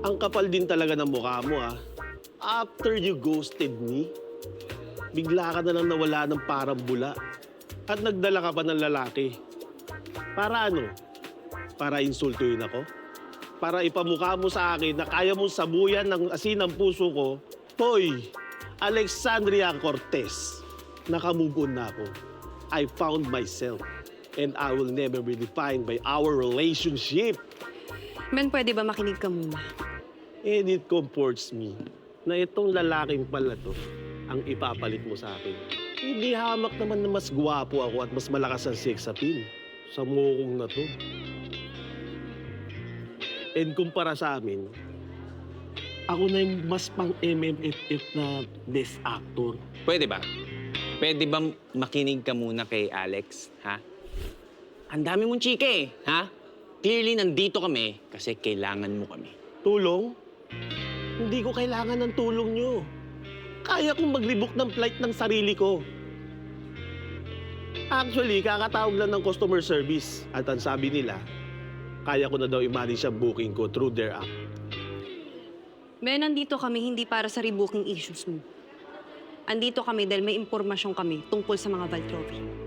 Ang kapal din talaga ng mukha mo, ah. After you ghosted me, bigla ka na lang nawala ng parang bula. At nagdala ka pa ng lalaki. Para ano? Para insultuhin ako? Para ipamukha mo sa akin na kaya mong sabuyan ng asin ng puso ko? Hoy, Alexandria Cortez, nakamove on na ako. I found myself and I will never be defined by our relationship. Ben, pwede ba makinig ka muna? And it comforts me na itong lalaking pala to ang ipapalit mo sa akin. Hindi hamak naman na mas gwapo ako at mas malakas ang sex appeal sa mukong na to. And kumpara sa amin, ako na yung mas pang MMFF na best actor. Pwede ba? Pwede ba makinig ka muna kay Alex, ha? Ang dami mong chika eh, ha? Clearly, nandito kami kasi kailangan mo kami. Tulong? Hindi ko kailangan ng tulong nyo. Kaya kong mag-rebook ng flight ng sarili ko. Actually, kakatawag lang ng customer service. At ang sabi nila, kaya ko na daw i-manage ang booking ko through their app. Ben, nandito kami hindi para sa rebooking issues mo. Andito kami dahil may impormasyon kami tungkol sa mga Valtrovi.